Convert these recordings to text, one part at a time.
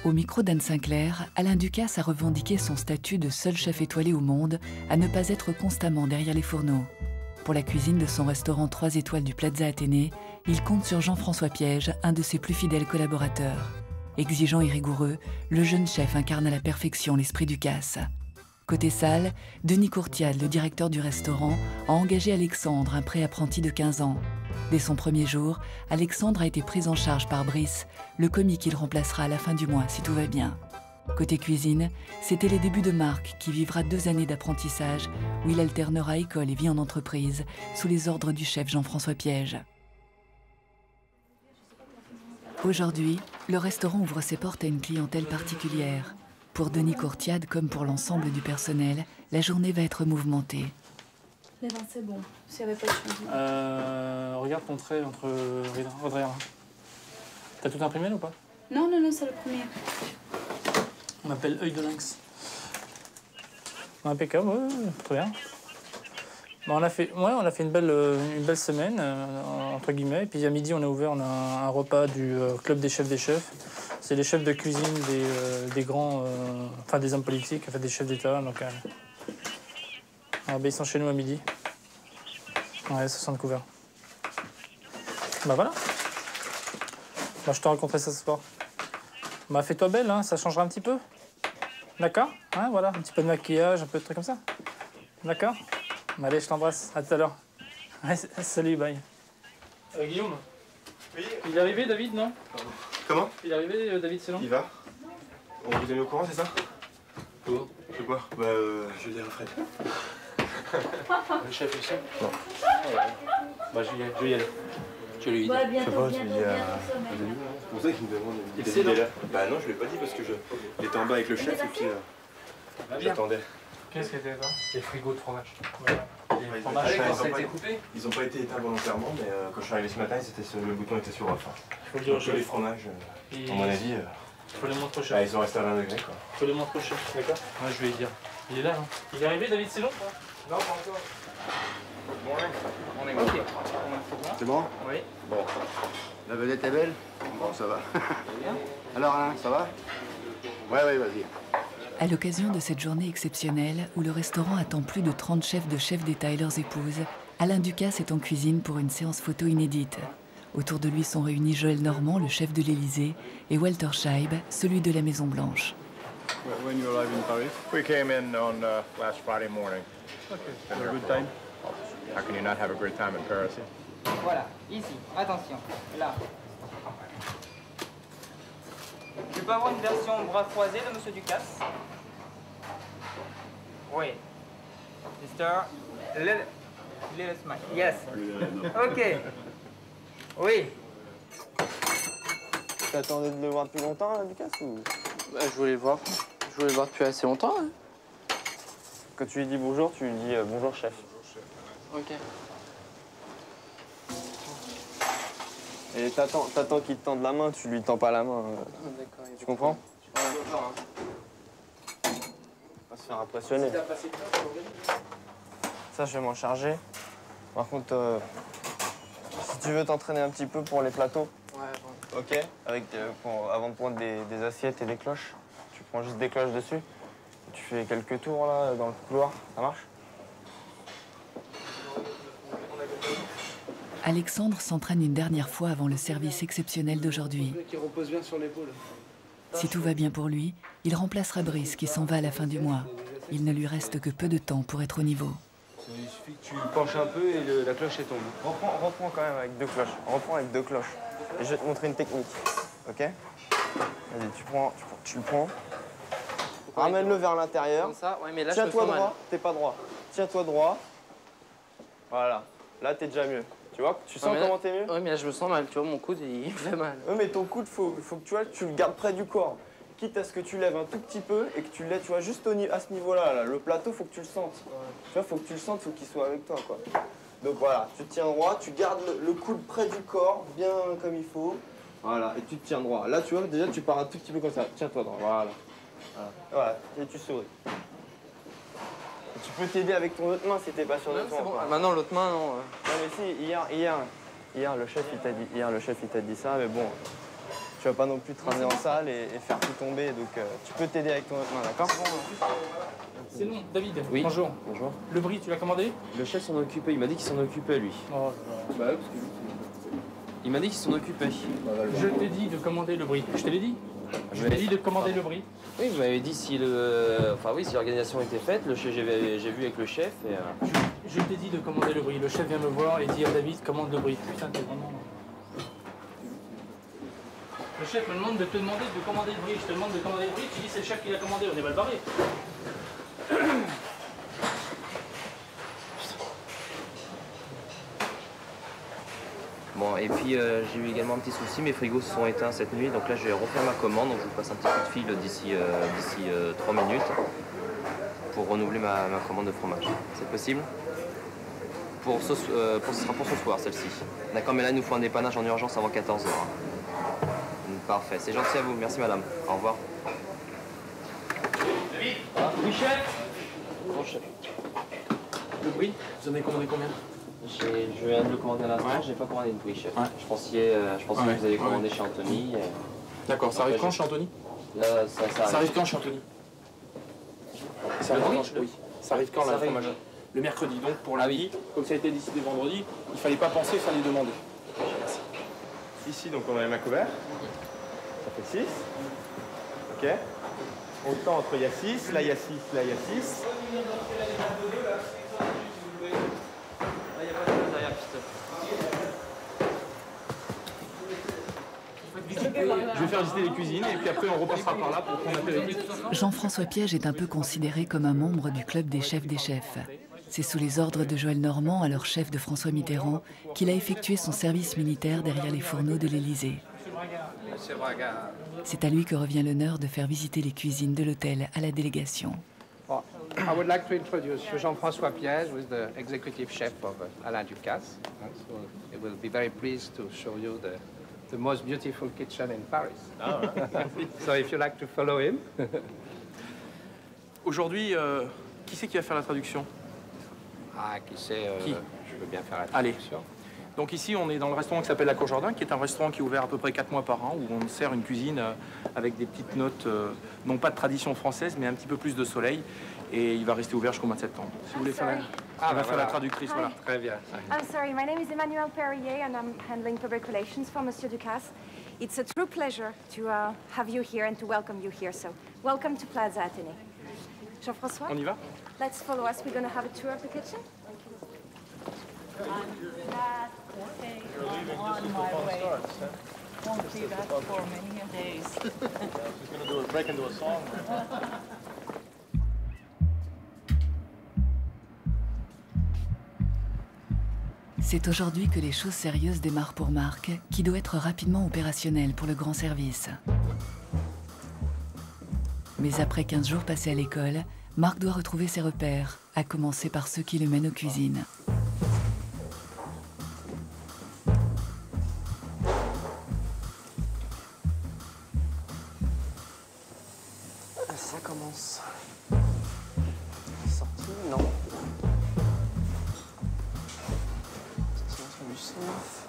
Au micro d'Anne Sinclair, Alain Ducasse a revendiqué son statut de seul chef étoilé au monde à ne pas être constamment derrière les fourneaux. Pour la cuisine de son restaurant 3 étoiles du Plaza Athénée, il compte sur Jean-François Piège, un de ses plus fidèles collaborateurs. Exigeant et rigoureux, le jeune chef incarne à la perfection l'esprit Ducasse. Côté salle, Denis Courtiade, le directeur du restaurant, a engagé Alexandre, un pré-apprenti de 15 ans. Dès son premier jour, Alexandre a été pris en charge par Brice, le commis qu'il remplacera à la fin du mois si tout va bien. Côté cuisine, c'était les débuts de Marc qui vivra 2 années d'apprentissage où il alternera école et vie en entreprise sous les ordres du chef Jean-François Piège. Aujourd'hui, le restaurant ouvre ses portes à une clientèle particulière. Pour Denis Courtiade comme pour l'ensemble du personnel, la journée va être mouvementée. Les vins, c'est bon. S'il n'y avait pas de changement. Regarde ton trait entre Audrey. T'as tout imprimé ou pas? Non, non, non, c'est le premier. On m'appelle œil de lynx. Impeccable, ouais, très bien. Bon, on a fait une belle semaine, entre guillemets. Et puis à midi, on a ouvert un repas du Club des chefs. C'est les chefs de cuisine des grands, enfin des hommes politiques, enfin des chefs d'État. Donc, ils sont chez nous à midi. Ouais, 60 couverts. Bah voilà. Bah, je te raconterai ça ce soir. Bah fais-toi belle, hein, ça changera un petit peu. D'accord, hein, voilà, un petit peu de maquillage, un peu de trucs comme ça. D'accord. Bah, allez, je t'embrasse. À tout à l'heure. Ouais, salut, bye. Guillaume. Oui. Il est arrivé, David, non? Comment? Il est arrivé, David Célan? Il va. On vous a mis au courant, c'est ça? Comment? De quoi? Bah, je vais dire à Fred. Le chef aussi? Non. Bah, je vais y aller. Tu lui dis. Ouais, bientôt, Je sais pas, bientôt, je lui dis à... bientôt. C'est pour ça qu'il me demande. Il est là. Bah non, je l'ai pas dit parce que il était en bas avec le chef et puis j'attendais. Qu'est-ce que c'était ça? Les frigos de fromage. Voilà. Les fromages, ça a été coupé? Ils ont pas été éteints volontairement, mais quand je suis arrivé ce matin, le bouton était sur off. Il faut le dire au chef. Les fromages, à mon avis, Il faut les montrer au chef. ils sont restés à 20 degrés, quoi. Il faut les montrer au chef, d'accord? Ouais, je vais lui dire. Il est là, hein? Il est arrivé, David Célan? Non, pas encore. Bon, On est ok. C'est bon? Oui. Bon. La vedette est belle? Bon, ça va. Alors, Alain, ça va? Ouais, vas-y. À l'occasion de cette journée exceptionnelle où le restaurant attend plus de 30 chefs d'État et leurs épouses, Alain Ducasse est en cuisine pour une séance photo inédite. Autour de lui sont réunis Joël Normand, le chef de l'Élysée, et Walter Scheib, celui de la Maison-Blanche. When you arrived in Paris? We came in on last Friday morning. Okay. Had a good time? How can you not have a great time in Paris? Voilà, ici, attention, là. Je peux avoir une version bras croisés de Monsieur Ducasse? Oui. Mister, little smile. Yes. Ok. Oui. T'attendais de le voir depuis longtemps, là, Ducasse, ou... Bah, je voulais le voir. Je voulais le voir depuis assez longtemps. Hein. Quand tu lui dis bonjour, tu lui dis bonjour, chef. Ok. Et t'attends qu'il te tende la main, tu lui tends pas la main. D'accord. Tu comprends? Ouais. On va se faire impressionner. Ça, je vais m'en charger. Par contre, si tu veux t'entraîner un petit peu pour les plateaux, Ouais, ok? Avant de prendre des assiettes et des cloches, tu prends juste des cloches dessus. Tu fais quelques tours là dans le couloir, ça marche? Alexandre s'entraîne une dernière fois avant le service exceptionnel d'aujourd'hui. Qui repose bien sur l'épaule. Si tout va bien pour lui, il remplacera Brice qui s'en va à la fin du mois. Il ne lui reste que peu de temps pour être au niveau. Il suffit que tu penches un peu et la cloche est tombée. Reprends quand même avec 2 cloches. Reprends avec 2 cloches. Et je vais te montrer une technique. Ok? Vas-y, tu le prends. Ramène-le vers l'intérieur. Comme ça, ouais, mais là, Tiens-toi je me sens droit. T'es pas droit. Tiens-toi droit. Voilà. Là, t'es déjà mieux. Tu vois? Tu sens comment t'es mieux? Ouais, mais là, je me sens mal. Tu vois, mon coude, il fait mal. Oui, mais ton coude, faut que tu le gardes près du corps. Quitte à ce que tu lèves un tout petit peu et que tu le lèves, tu vois, juste à ce niveau-là. Là. Le plateau, faut que tu le sentes. Tu vois, faut que tu le sentes, faut qu'il soit avec toi, quoi. Donc voilà, tu te tiens droit, tu gardes le coude près du corps, bien comme il faut. Voilà, et tu te tiens droit. Là, tu vois, déjà, tu pars un tout petit peu comme ça. Tiens-toi droit, voilà. Voilà, et tu souris. Et tu peux t'aider avec ton autre main si t'es pas sûr de toi. Bon. Maintenant, l'autre main, non. Non, mais si, hier, le chef, il t'a dit ça, mais bon, tu vas pas non plus te ramener en salle et faire tout tomber, donc tu peux t'aider avec ton autre main, d'accord? C'est bon, David. Oui. Bonjour. Bonjour. Le bris, tu l'as commandé? Le chef s'en occupait, il m'a dit qu'il s'en occupait, lui. Oh, Bah ouais, parce que il m'a dit qu'il s'en occupait. je t'ai dit de commander le bris. Je te l'ai dit? Je t'ai dit de commander le bris. Oui, vous m'avez dit si le... Enfin oui, si l'organisation était faite, j'ai vu avec le chef et... Je t'ai dit de commander le bris. Le chef vient me voir et dit à David, commande le bris. Putain, t'es vraiment... Le chef me demande de te demander de commander le bris. Je te demande de commander le bris. Tu dis c'est le chef qui l'a commandé. On est mal barré. Bon, et puis j'ai eu également un petit souci, mes frigos se sont éteints cette nuit, donc là je vais refaire ma commande, donc je vous passe un petit coup de fil d'ici 3 minutes pour renouveler ma commande de fromage. C'est possible? Ce sera pour ce soir, celle-ci. D'accord, mais là il nous faut un dépannage en urgence avant 14 h. Parfait, c'est gentil à vous, merci madame. Au revoir. David? Oui, chef? Bon, chef. Le bris, vous en avez commandé combien? Je viens de le commander à l'instant, j'ai pas commandé de bris, chef. Ouais. Je pensais que vous alliez commander chez Anthony. D'accord, ça arrive quand chez Anthony? Là, Ça arrive quand chez Anthony? Ça arrive quand? Oui. Ça arrive quand, là, le fromage? Le mercredi, donc pour lundi, comme ça a été décidé vendredi, il fallait pas penser, il fallait demander. Ici, donc on a les mains couverts. Ça fait 6. Ok. Autant entre il y a 6, là il y a 6, là il y a 6. Je vais faire visiter les cuisines et puis après on repassera par là pour prendre l'apéritif. Jean-François Piège est un peu considéré comme un membre du club des chefs. C'est sous les ordres de Joël Normand, alors chef de François Mitterrand, qu'il a effectué son service militaire derrière les fourneaux de l'Élysée. C'est à lui que revient l'honneur de faire visiter les cuisines de l'hôtel à la délégation. Well, I would like to introduce Jean-François Piège, who is the executive chef of Alain Ducasse. So he will be very pleased to show you the most beautiful kitchen in Paris. Oh, so if you like to follow him. Aujourd'hui, qui c'est qui va faire la traduction? Ah, qui c'est Qui? Je veux bien faire la Allez. traduction. Donc ici, on est dans le restaurant qui s'appelle La Cour Jardin, qui est un restaurant qui est ouvert à peu près 4 mois par an, où on sert une cuisine avec des petites notes, non pas de tradition française, mais un petit peu plus de soleil. Et il va rester ouvert jusqu'au mois de septembre. Si vous voulez faire la traductrice, voilà. Très bien. I'm sorry, my name is Emmanuelle Perrier and I'm handling public relations for Monsieur Ducasse. It's a true pleasure to have you here and to welcome you here. So, welcome to Plaza Athénée. Jean-François? On y va? Let's follow us. We're going to have a tour of the kitchen. Won't see that for many days. She's going to break into a song. C'est aujourd'hui que les choses sérieuses démarrent pour Marc, qui doit être rapidement opérationnel pour le grand service. Mais après 15 jours passés à l'école, Marc doit retrouver ses repères, à commencer par ceux qui le mènent aux cuisines. Ça commence. Sortie, non. Du surf.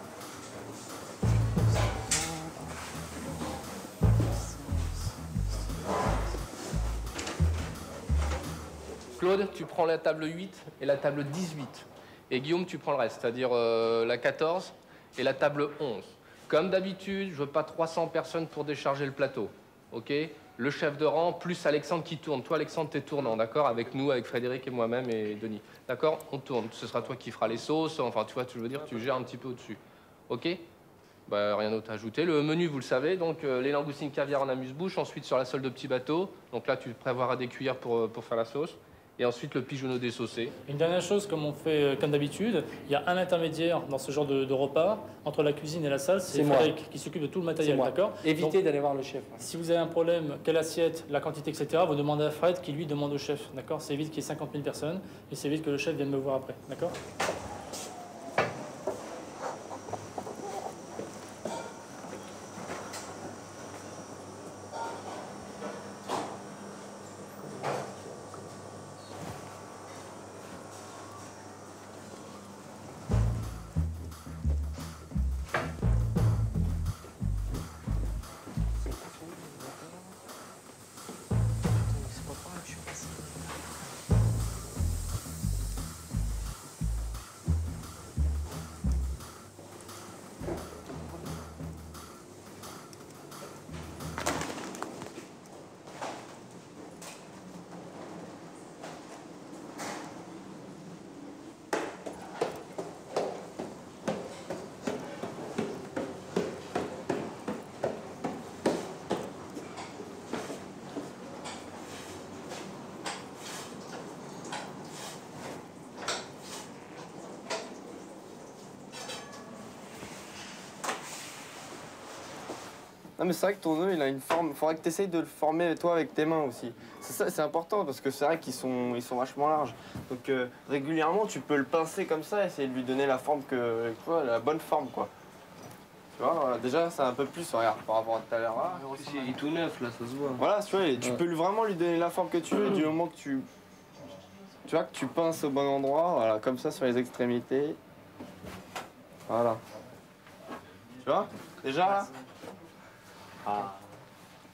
Claude, tu prends la table 8 et la table 18. Et Guillaume, tu prends le reste, c'est-à-dire la 14 et la table 11. Comme d'habitude, je veux pas 300 personnes pour décharger le plateau. ok? Le chef de rang, plus Alexandre qui tourne. Toi, Alexandre, t'es tournant, d'accord? Avec nous, avec Frédéric et moi-même et Denis. D'accord? On tourne. Ce sera toi qui feras les sauces. Enfin, tu vois, je veux dire, tu gères un petit peu au-dessus. Ok? Bah, rien d'autre à ajouter. Le menu, vous le savez, donc les langoustines caviar en amuse-bouche. Ensuite, sur la sole de petit bateau. Donc là, tu prévoiras des cuillères pour faire la sauce. Et ensuite, le pigeonneau dessaucé. Une dernière chose, comme on fait comme d'habitude, il y a un intermédiaire dans ce genre de repas entre la cuisine et la salle, c'est Frédéric qui s'occupe de tout le matériel, d'accord? Évitez d'aller voir le chef. Si vous avez un problème, quelle assiette, la quantité, etc., vous demandez à Fred qui lui demande au chef, d'accord? C'est évite qu'il y ait 50 000 personnes et c'est évite que le chef vienne me voir après, d'accord? Non mais c'est vrai que ton œuf il a une forme, faudrait que tu essayes de le former toi avec tes mains aussi. C'est important parce que c'est vrai qu'ils sont vachement larges. Donc régulièrement tu peux le pincer comme ça et essayer de lui donner la forme la bonne forme quoi. Tu vois, voilà, déjà c'est un peu plus, regarde, par rapport à tout à l'heure là. Il est tout neuf là, ça se voit. Voilà, tu vois, tu peux vraiment lui donner la forme que tu veux du moment que tu vois que tu pinces au bon endroit, voilà, comme ça sur les extrémités. Voilà. Tu vois, déjà là.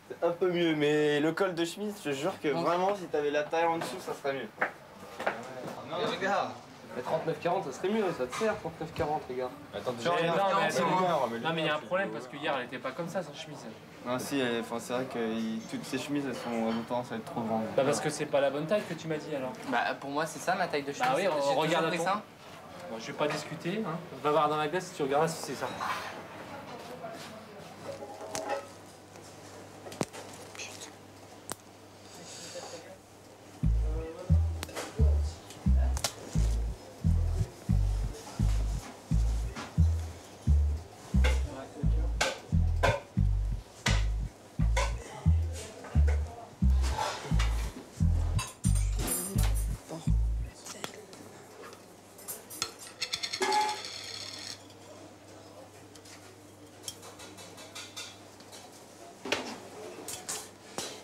C'est un peu mieux, mais le col de chemise, je te jure que vraiment, si t'avais la taille en dessous, ça serait mieux. Non, mais regarde. Mais 39-40, ça serait mieux, ça te sert 39-40, les gars. Attends, déjà, Non, mais il y a un problème parce que hier, elle était pas comme ça, sa chemise. Non, si, c'est vrai que toutes ces chemises, elles ont tendance à être trop grandes. Bah, parce que c'est pas la bonne taille que tu m'as dit alors. Bah, pour moi, c'est ça ma taille de chemise. Bah oui, on regarde ça. Bon, je vais pas discuter, hein. Va voir dans la glace si tu regardes si c'est ça.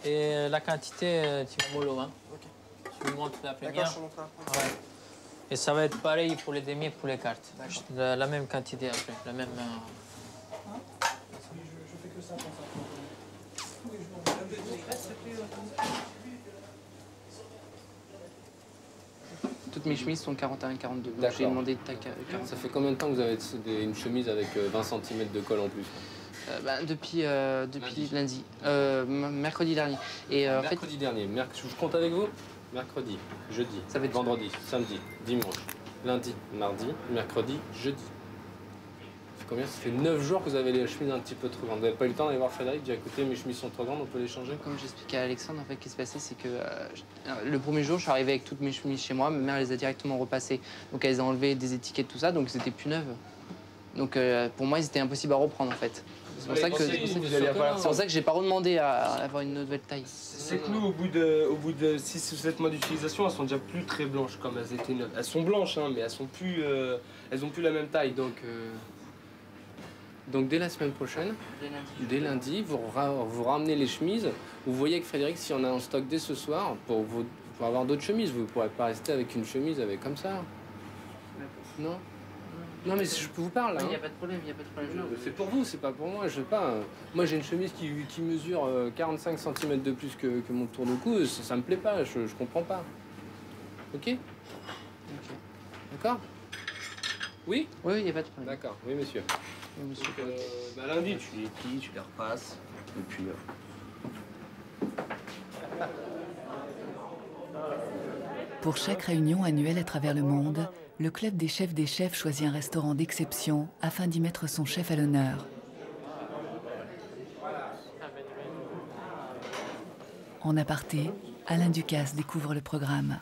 Et la quantité, tu me montres, hein. Tu me montres la première. D'accord, je te montre après. Ouais. Et ça va être pareil pour les demi et pour les cartes. La même quantité après, la même... Je fais que ça pour ça. Tous les jours. Toutes mes chemises sont 41-42. D'accord. J'ai demandé de taille 40. Ça fait combien de temps que vous avez une chemise avec 20 cm de colle en plus? Depuis lundi, mercredi dernier. Et, mercredi dernier, je compte avec vous? Mercredi, jeudi, ça va être vendredi, samedi, dimanche, lundi, mardi, mercredi, jeudi. Ça fait combien? Ça fait 9 jours que vous avez les chemises un petit peu trop grandes. Vous n'avez pas eu le temps d'aller voir Frédéric, dire écoutez, mes chemises sont trop grandes, on peut les changer? Comme j'expliquais à Alexandre, en fait, ce qui s'est passé, c'est que le premier jour, je suis arrivé avec toutes mes chemises chez moi. Ma mère les a directement repassées. Donc, elle les a enlevées des étiquettes, tout ça, donc elles étaient plus neuves. Donc, pour moi, ils étaient impossibles à reprendre, en fait. C'est pour ça que j'ai pas redemandé à avoir une nouvelle taille. C'est que nous, au bout de 6 ou 7 mois d'utilisation, elles sont déjà plus très blanches comme elles étaient neuves. Elles sont blanches, hein, mais elles ont plus la même taille. Donc dès la semaine prochaine, dès lundi, vous ramenez les chemises. Vous voyez avec Frédéric si on a en stock dès ce soir pour avoir d'autres chemises. Vous ne pourrez pas rester avec une chemise comme ça. Non? Non mais je vous parle là. Il n'y a pas de problème, il n'y a pas de problème. C'est pour vous, c'est pas pour moi. Je sais pas. Moi j'ai une chemise qui mesure 45 cm de plus que mon tour de cou. Ça me plaît pas. Je comprends pas. Ok? D'accord? Oui? Oui, il n'y a pas de problème. D'accord. Oui, monsieur. Oui, monsieur. Donc, lundi, tu les plies, tu les repasses. Et puis. Pour chaque réunion annuelle à travers le monde, le club des chefs choisit un restaurant d'exception afin d'y mettre son chef à l'honneur. En aparté, Alain Ducasse découvre le programme.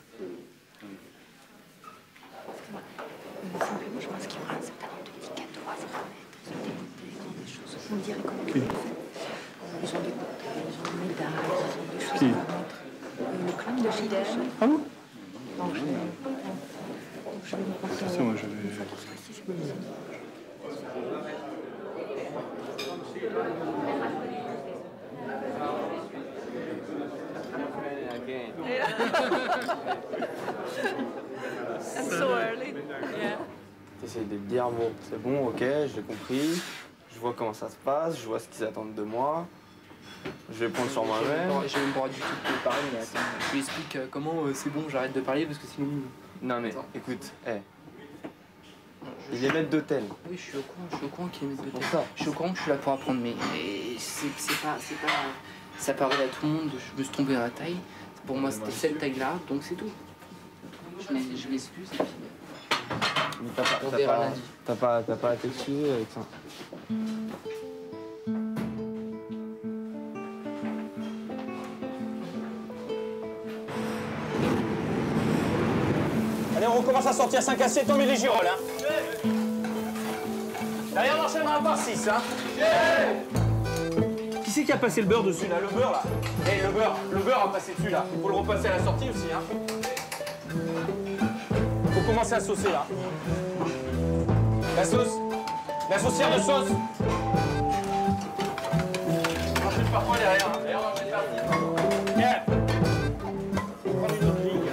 Simplement, je pense qu'il y aura un certain nombre de indicateurs à vous remettre, des choses. Vous me direz comment vous le faites. Ils ont des bouteilles, ils ont des médailles, ils ont des choses à vous mettre. Le club de Fidèle. Ah bon? Donc je vais vous passer. Moi, j'avais... And so early. Yeah. T'essayes de te dire, bon, c'est bon, ok, j'ai compris, je vois comment ça se passe, je vois ce qu'ils attendent de moi, je vais prendre sur moi-même. Je vais même pas du tout te parler, mais attends, je lui explique comment c'est bon, j'arrête de parler parce que sinon... Non mais, écoute, il est maître d'hôtel. Oui, je suis au courant qu'il est maître d'hôtel. Je suis au courant que je suis là pour apprendre, mais c'est pas... Ça paraît à tout le monde, je me suis trompé dans la taille. Pour moi, c'était cette taille-là, donc c'est tout. Je m'excuse et puis... On verra lundi. T'as pas à t'excuser avec ça. Allez, on recommence à sortir 5 assiettes, on met les girolles, hein. Derrière, on enchaînera par 6, hein. Qui c'est qui a passé le beurre dessus, là? Le beurre, là. Eh, le beurre a passé dessus, là. Faut le repasser à la sortie aussi, hein. Faut commencer à saucer, là. La sauce. La saucière de sauce. On enchaîne par quoi derrière, hein. Derrière, on enchaîne par 10. Bien. Prends une autre ligne.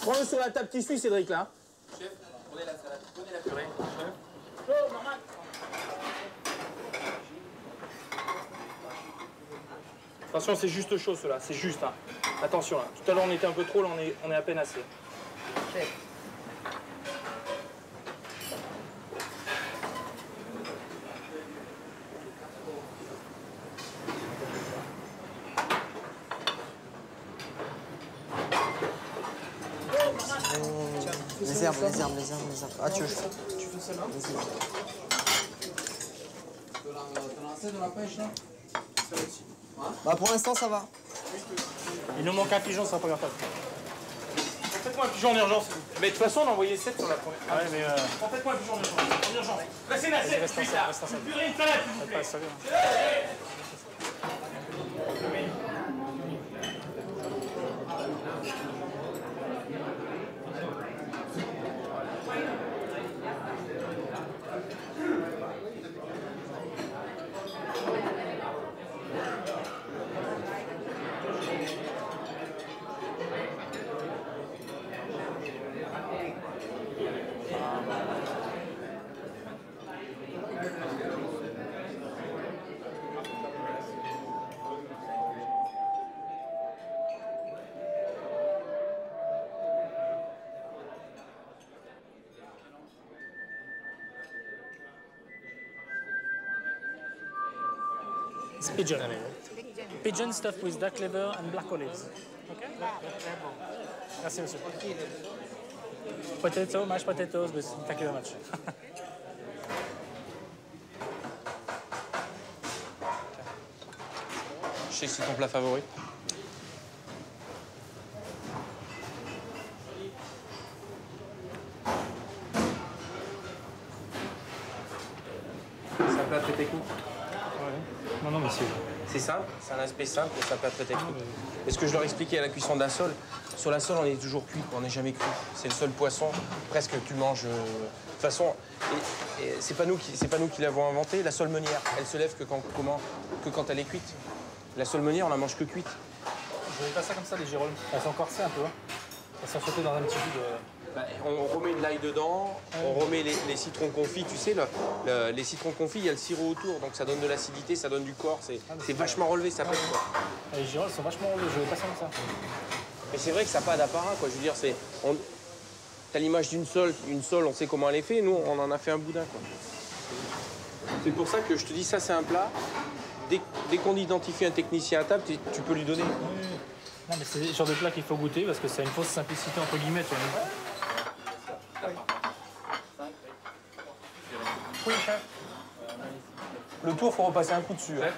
Prends-le sur la table qui suit, Cédric, là. Chef, prenez la salade, prenez la purée. Normal. Attention, c'est juste chaud, cela. C'est juste, hein. Attention, là. Tout à l'heure, on était un peu trop, là, on est à peine assez. Chef. Les herbes. Ah, tu veux celle-là? Vas-y. T'en as assez de la pêche, là? Bah, pour l'instant, ça va. Il nous manque un pigeon, ça sera pas grave. Faites-moi un pigeon en urgence. Mais de toute façon, on a envoyé 7 sur la première. Ah ouais, mais faites-moi un pigeon en urgence. Passez une assiette, reste là. Une purée, une salade, s'il vous plaît. It's pigeon. Pigeon stuffed with duck liver and black olives. Okay? Merci, monsieur. Potato, mashed potatoes with... Thank you very much. Je sais que c'est ton plat favori. C'est un plat très technique. Non, non, monsieur. C'est simple, c'est un aspect simple et c'est un plat très technique. Et ce que je leur expliquais à la cuisson de la sole, sur la sole, on est toujours cuit, on n'est jamais cru. C'est le seul poisson, presque, que tu manges. De toute façon, et c'est pas nous qui l'avons inventé. La sole meunière, elle se lève que quand elle est cuite. La sole meunière, on la mange que cuite. Je mets pas ça comme ça, les girolles. Elles sont corsées un peu. Hein. Elles sont sautées dans un petit bout de... Bah, on remet de l'ail dedans, on remet les citrons confits, tu sais, les citrons confits, il y a le sirop autour, donc ça donne de l'acidité, ça donne du corps, c'est vachement relevé, ça pète quoi. Les girolles sont vachement relevées, je vais pas ça comme ça. Mais c'est vrai que ça n'a pas d'apparat, quoi. Je veux dire, t'as l'image d'une sole, on sait comment elle est faite, nous, on en a fait un boudin, quoi. C'est pour ça que je te dis, ça, c'est un plat. Dès qu'on identifie un technicien à table, tu peux lui donner. Non, mais c'est le genre de plat qu'il faut goûter parce que c'est une fausse simplicité, entre guillemets, tu vois. Oui, chef. Le tour, faut repasser un coup dessus. Hein.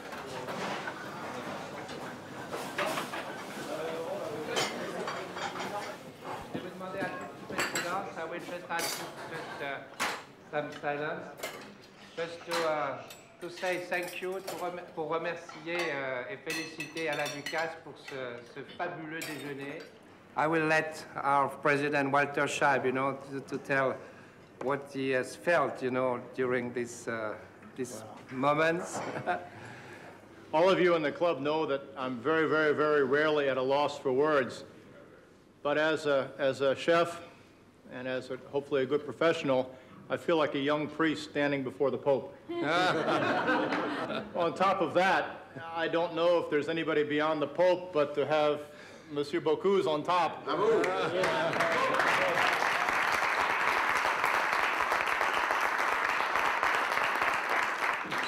Je vais demander à toute présidence, I will just ask some silence, just to say thank you, pour remercier et féliciter Alain Ducasse pour ce fabuleux déjeuner. I will let our president Walter Scheib, you know, to tell what he has felt, you know, during these moments. All of you in the club know that I'm very, very, very rarely at a loss for words. But as a chef and as hopefully a good professional, I feel like a young priest standing before the Pope. On top of that, I don't know if there's anybody beyond the Pope, but to have Monsieur Bocuse on top.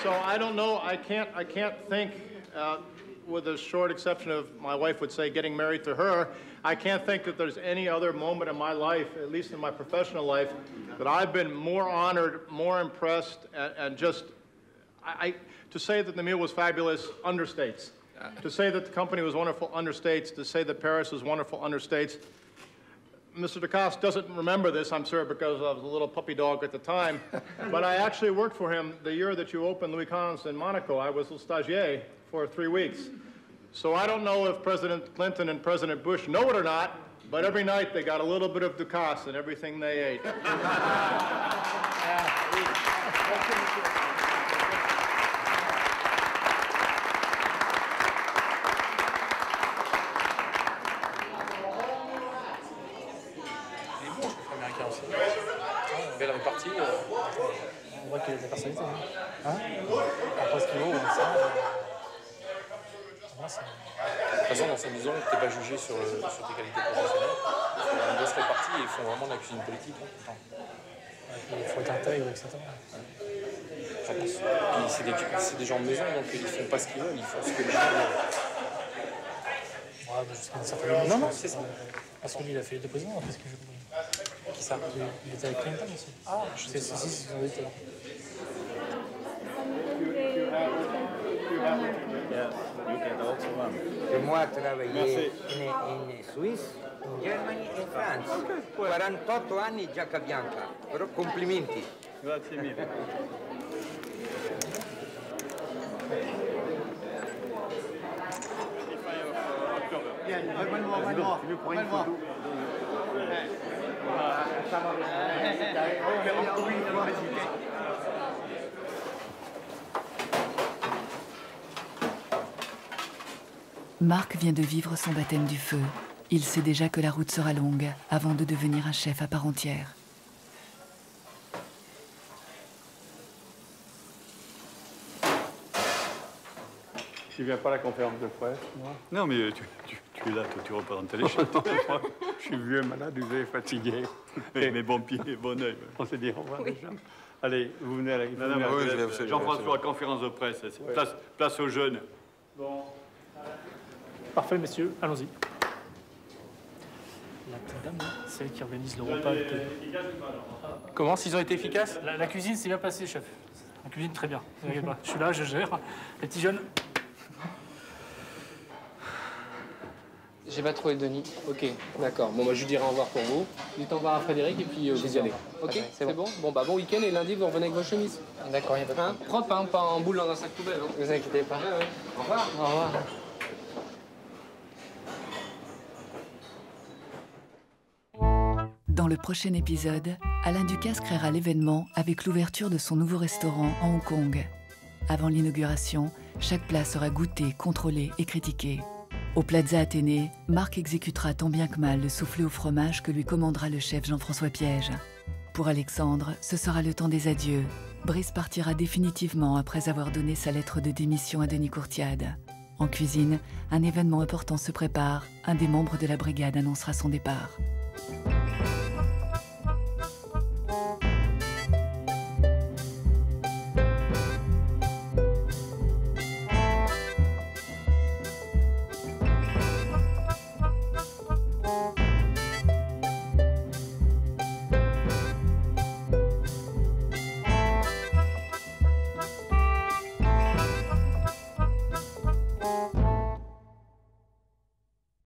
So I don't know, I can't think, with a short exception of my wife would say getting married to her, I can't think that there's any other moment in my life, at least in my professional life, that I've been more honored, more impressed, and just, to say that the meal was fabulous understates. To say that the company was wonderful understates. To say that Paris was wonderful understates. Mr. Ducasse doesn't remember this, I'm sure, because I was a little puppy dog at the time. But I actually worked for him the year that you opened Louis Collins in Monaco. I was a stagiaire for 3 weeks. So I don't know if President Clinton and President Bush know it or not, but every night they got a little bit of Ducasse in everything they ate. Belle répartie. On voit qu'il y a de la personnalité. Hein, après ce qu'il vaut, ça. De toute façon, dans sa maison, tu n'es pas jugé sur tes qualités professionnelles. Ils ont une grosse répartie et ils font vraiment de la cuisine politique. Hein, il faut être intègre, etc. Je pense. Puis c'est des gens de maison, donc ils ne font pas ce qu'ils veulent, ils font ce que les gens veulent. Ouais, jusqu'à une certaine limite. Non, c'est ça. Parce que lui, il a fait des présidents, qu'est-ce que j'ai compris. Qui ça? Il était avec Clinton aussi. Ah, c'est ce qu'on dit tout à l'heure. Et moi, travaillé en Suisse, in Germany e France. 48 anni giacca bianca. Però complimenti. Grazie mille. Marc vient de vivre son baptême du feu. Il sait déjà que la route sera longue avant de devenir un chef à part entière. Tu viens pas à la conférence de presse? Non, mais tu es là, toi, tu représentes les chefs. Moi, je suis vieux, malade, usé, fatigué. Mais bon pied et bon oeil. On se dit au revoir déjà. Allez, vous venez à la Jean-François, conférence de presse. Place aux jeunes. Bon. Parfait, messieurs, allons-y. La petite dame, c'est elle qui organise le repas. Comment, s'ils ont été efficaces? La cuisine s'est bien passée, chef. La cuisine, très bien. Ne t'inquiète pas. Je suis là, je gère. Les petits jeunes. J'ai pas trouvé Denis. Ok, d'accord. Bon, moi, je lui dirai au revoir pour vous. Dites au revoir à Frédéric et puis vous y allez. Ok, ouais, c'est bon. Bon, bah bon week-end et lundi, vous revenez avec vos chemises. D'accord, il n'y a pas de problème. Propre, hein, pas en boule dans un sac poubelle. Hein. Ne vous inquiétez pas. Ouais. Au revoir. Au revoir. Dans le prochain épisode, Alain Ducasse créera l'événement avec l'ouverture de son nouveau restaurant en Hong Kong. Avant l'inauguration, chaque plat sera goûté, contrôlé et critiqué. Au Plaza Athénée, Marc exécutera tant bien que mal le soufflé au fromage que lui commandera le chef Jean-François Piège. Pour Alexandre, ce sera le temps des adieux. Brice partira définitivement après avoir donné sa lettre de démission à Denis Courtiade. En cuisine, un événement important se prépare. Un des membres de la brigade annoncera son départ.